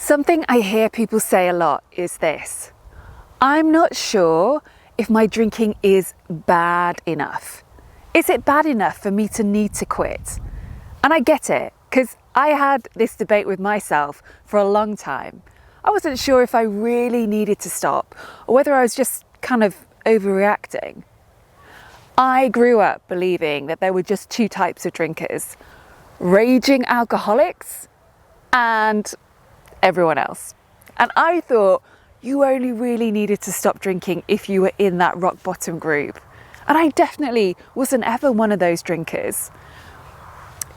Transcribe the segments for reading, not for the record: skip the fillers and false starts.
Something I hear people say a lot is this: I'm not sure if my drinking is bad enough. Is it bad enough for me to need to quit? And I get it, because I had this debate with myself for a long time. I wasn't sure if I really needed to stop or whether I was just kind of overreacting. I grew up believing that there were just two types of drinkers: raging alcoholics and everyone else. And I thought you only really needed to stop drinking if you were in that rock bottom group. And I definitely wasn't ever one of those drinkers.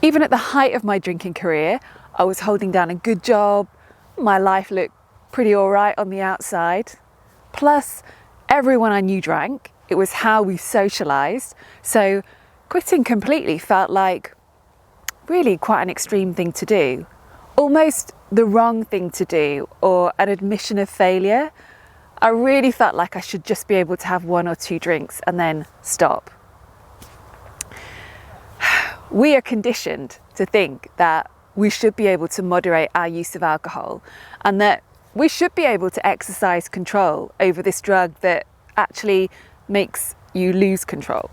Even at the height of my drinking career, I was holding down a good job. My life looked pretty all right on the outside. Plus, everyone I knew drank. It was how we socialized. So quitting completely felt like really quite an extreme thing to do. Almost the wrong thing to do, or an admission of failure. I really felt like I should just be able to have one or two drinks and then stop. We are conditioned to think that we should be able to moderate our use of alcohol, and that we should be able to exercise control over this drug that actually makes you lose control.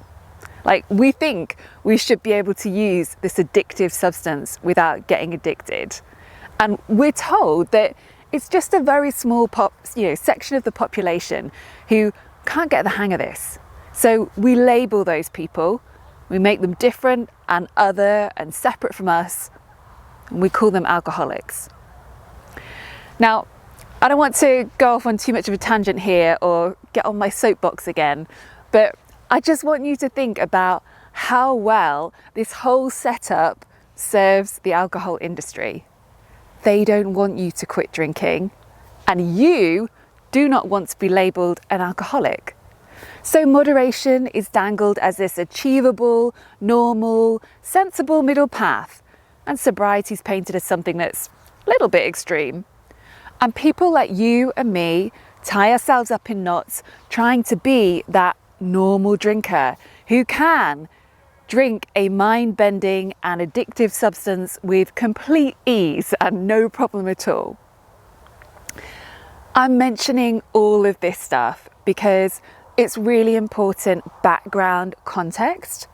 Like, we think we should be able to use this addictive substance without getting addicted. And we're told that it's just a very small section of the population who can't get the hang of this. So we label those people, we make them different and other and separate from us, and we call them alcoholics. Now, I don't want to go off on too much of a tangent here or get on my soapbox again, but I just want you to think about how well this whole setup serves the alcohol industry. They don't want you to quit drinking, and you do not want to be labelled an alcoholic. So moderation is dangled as this achievable, normal, sensible middle path, and sobriety is painted as something that's a little bit extreme. And people like you and me tie ourselves up in knots trying to be that normal drinker who can drink a mind-bending and addictive substance with complete ease and no problem at all. I'm mentioning all of this stuff because it's really important background context.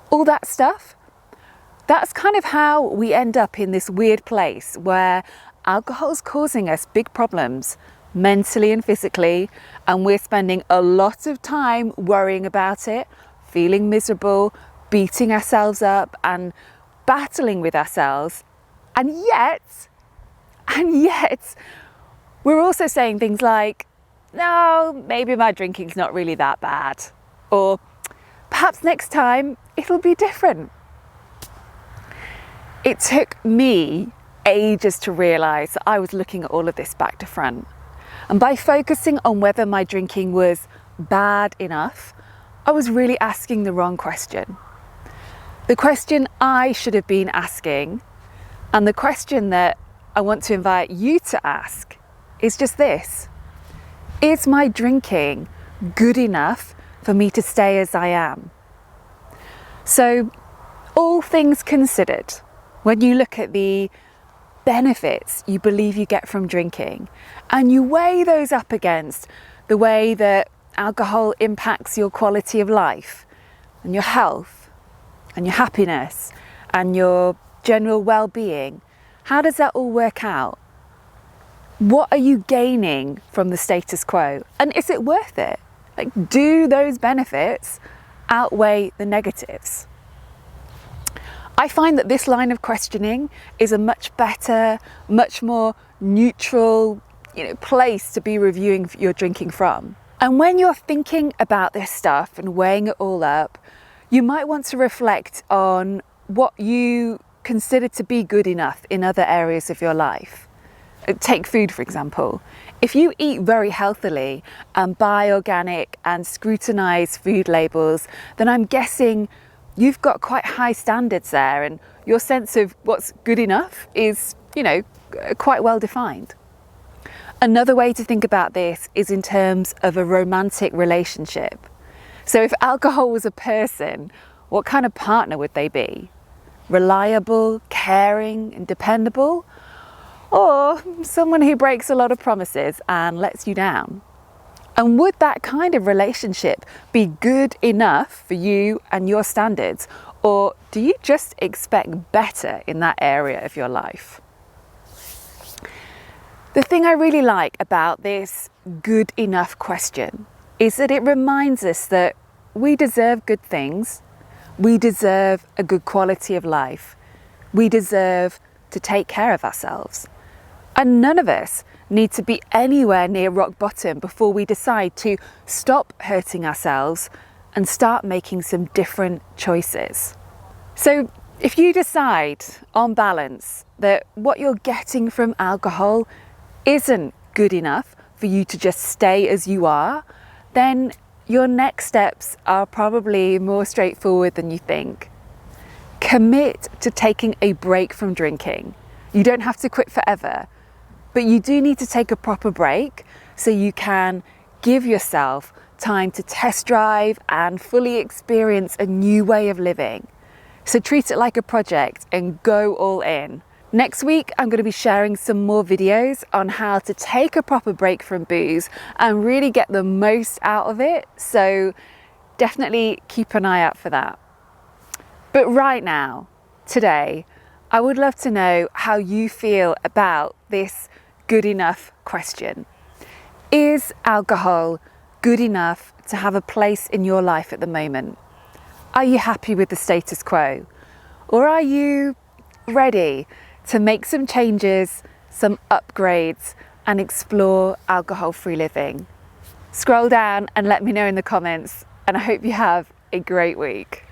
All that stuff, that's kind of how we end up in this weird place where alcohol's causing us big problems mentally and physically, and we're spending a lot of time worrying about it, feeling miserable, beating ourselves up and battling with ourselves. And yet, we're also saying things like, no, maybe my drinking's not really that bad. Or perhaps next time it'll be different. It took me ages to realise that I was looking at all of this back to front. And by focusing on whether my drinking was bad enough, I was really asking the wrong question. The question I should have been asking, and the question that I want to invite you to ask, is just this: is my drinking good enough for me to stay as I am? So, all things considered, when you look at the benefits you believe you get from drinking, and you weigh those up against the way that alcohol impacts your quality of life and your health and your happiness and your general well-being, how does that all work out? What are you gaining from the status quo? And is it worth it? Like, do those benefits outweigh the negatives? I find that this line of questioning is a much better, much more neutral, place to be reviewing your drinking from. And when you're thinking about this stuff and weighing it all up, you might want to reflect on what you consider to be good enough in other areas of your life. Take food, for example. If you eat very healthily and buy organic and scrutinise food labels, then I'm guessing you've got quite high standards there, and your sense of what's good enough is, quite well defined. Another way to think about this is in terms of a romantic relationship. So if alcohol was a person, what kind of partner would they be? Reliable, caring, and dependable? or someone who breaks a lot of promises and lets you down? And would that kind of relationship be good enough for you and your standards? Or do you just expect better in that area of your life? The thing I really like about this good enough question is that it reminds us that we deserve good things. We deserve a good quality of life. We deserve to take care of ourselves. And none of us need to be anywhere near rock bottom before we decide to stop hurting ourselves and start making some different choices. So if you decide on balance that what you're getting from alcohol isn't good enough for you to just stay as you are, then your next steps are probably more straightforward than you think. Commit to taking a break from drinking. You don't have to quit forever, but you do need to take a proper break so you can give yourself time to test drive and fully experience a new way of living. So treat it like a project and go all in. Next week, I'm going to be sharing some more videos on how to take a proper break from booze and really get the most out of it. So definitely keep an eye out for that. But right now, today, I would love to know how you feel about this good enough question. Is alcohol good enough to have a place in your life at the moment? Are you happy with the status quo? Or are you ready to make some changes, some upgrades, and explore alcohol-free living? Scroll down and let me know in the comments, and I hope you have a great week.